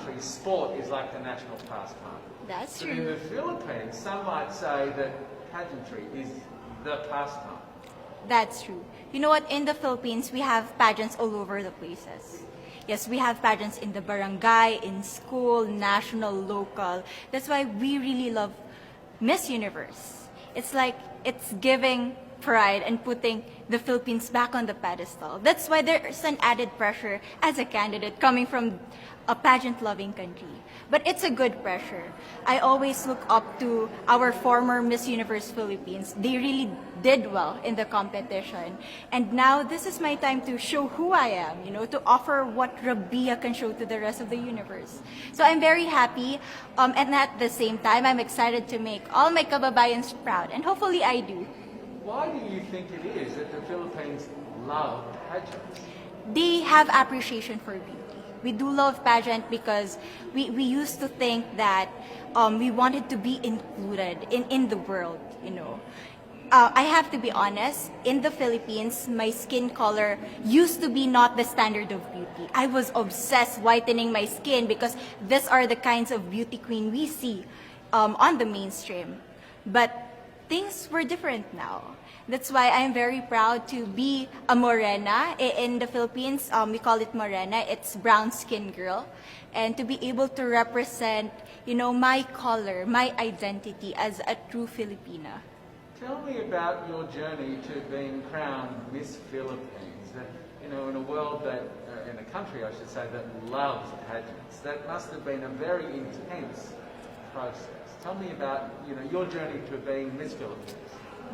countries, sport is like the national pastime. That's But in true. the Philippines, some might say that pageantry is the pastime. That's true. You know what? In the Philippines, we have pageants all over the places. Yes, we have pageants in the barangay, in school, national, local. That's why we really love Miss Universe. It's like it's giving pride and putting the Philippines back on the pedestal. That's why there's an added pressure as a candidate coming from a pageant-loving country. But it's a good pressure. I always look up to our former Miss Universe Philippines. They really did well in the competition. And now this is my time to show who I am, to offer what Rabia can show to the rest of the universe. So I'm very happy, and at the same time, I'm excited to make all my kababayans proud, and hopefully I do. Why do you think it is that the Philippines love pageants? They have appreciation for beauty. We do love pageant because we used to think that we wanted to be included in the world, I have to be honest, in the Philippines, my skin color used to be not the standard of beauty. I was obsessed whitening my skin because these are the kinds of beauty queen we see on the mainstream. But things were different now. That's why I'm very proud to be a morena. In the Philippines, we call it morena. It's brown skin girl. And to be able to represent, my color, my identity as a true Filipina. Tell me about your journey to being crowned Miss Philippines. In a world that, in a country I should say, that loves pageants. That must have been a very intense process. Tell me about, your journey to being Miss Philippines.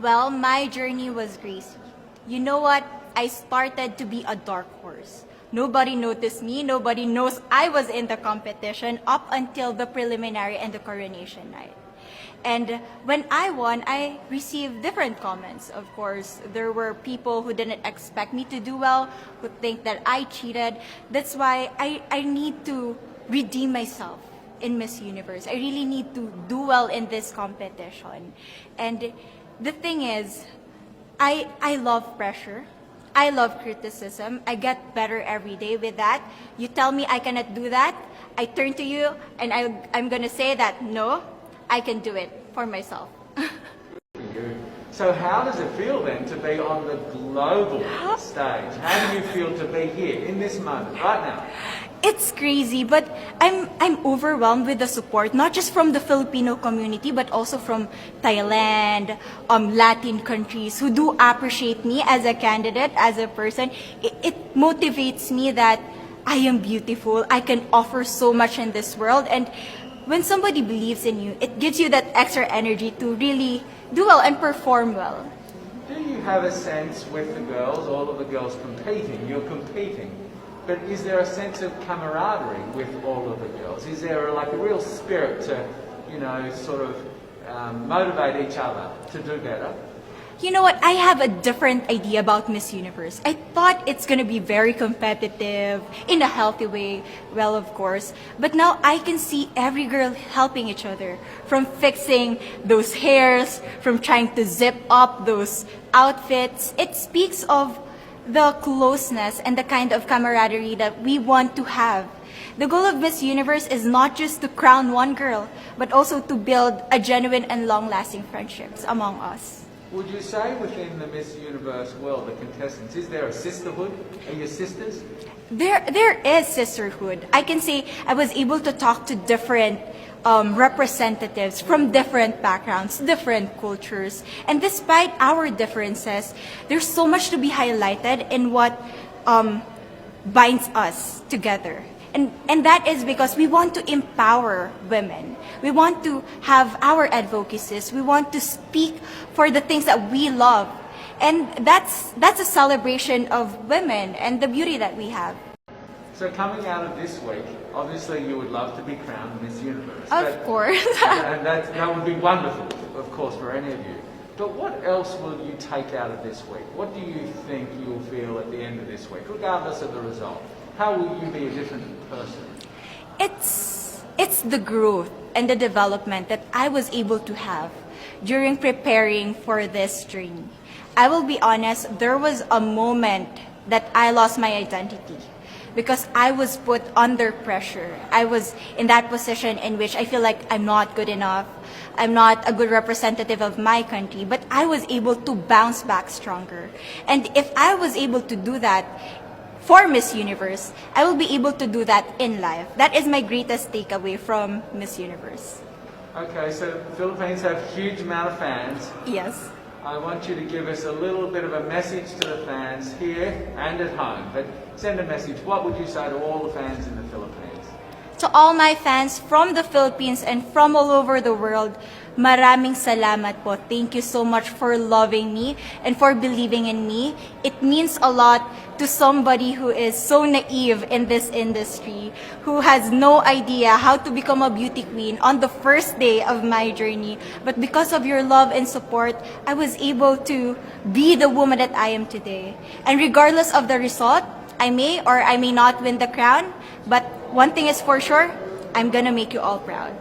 Well, my journey was crazy. You know what? I started to be a dark horse. Nobody noticed me. Nobody knows I was in the competition up until the preliminary and the coronation night. And when I won, I received different comments. Of course, there were people who didn't expect me to do well, who think that I cheated. That's why I need to redeem myself in Miss Universe. I really need to do well in this competition. And the thing is, I love pressure. I love criticism. I get better every day with that. You tell me I cannot do that, I turn to you and I'm going to say that, no, I can do it for myself. So how does it feel then to be on the global stage? How do you feel to be here in this moment, right now? It's crazy, but I'm overwhelmed with the support, not just from the Filipino community, but also from Thailand, Latin countries who do appreciate me as a candidate, as a person. It motivates me that I am beautiful, I can offer so much in this world, and when somebody believes in you, it gives you that extra energy to really do well and perform well. Do you have a sense with the girls, all of the girls competing, you're competing, but is there a sense of camaraderie with all of the girls? Is there a real spirit to, sort of motivate each other to do better? You know what? I have a different idea about Miss Universe. I thought it's going to be very competitive, in a healthy way, well, of course. But now I can see every girl helping each other, from fixing those hairs, from trying to zip up those outfits. It speaks of the closeness and the kind of camaraderie that we want to have. The goal of Miss Universe is not just to crown one girl, but also to build a genuine and long-lasting friendships among us. Would you say within the Miss Universe world, the contestants, is there a sisterhood? Are you sisters? There is sisterhood. I can say I was able to talk to different representatives from different backgrounds, different cultures. And despite our differences, there's so much to be highlighted in what binds us together. And that is because we want to empower women. We want to have our advocacies. We want to speak for the things that we love. And that's a celebration of women and the beauty that we have. So coming out of this week, obviously you would love to be crowned Miss Universe. Of course. And that would be wonderful, of course, for any of you. But what else will you take out of this week? What do you think you'll feel at the end of this week, regardless of the result? How will you be a different person? It's the growth and the development that I was able to have during preparing for this journey. I will be honest, there was a moment that I lost my identity. because I was put under pressure. I was in that position in which I feel like I'm not good enough. I'm not a good representative of my country, but I was able to bounce back stronger. And if I was able to do that for Miss Universe, I will be able to do that in life. That is my greatest takeaway from Miss Universe. Okay, so the Philippines have a huge amount of fans. Yes. I want you to give us a little bit of a message to the fans here and at home. But send a message. What would you say to all the fans in the Philippines? To all my fans from the Philippines and from all over the world, maraming salamat po. Thank you so much for loving me and for believing in me. It means a lot to somebody who is so naive in this industry, who has no idea how to become a beauty queen on the first day of my journey. But because of your love and support, I was able to be the woman that I am today. And regardless of the result, I may or I may not win the crown, but one thing is for sure, I'm gonna make you all proud.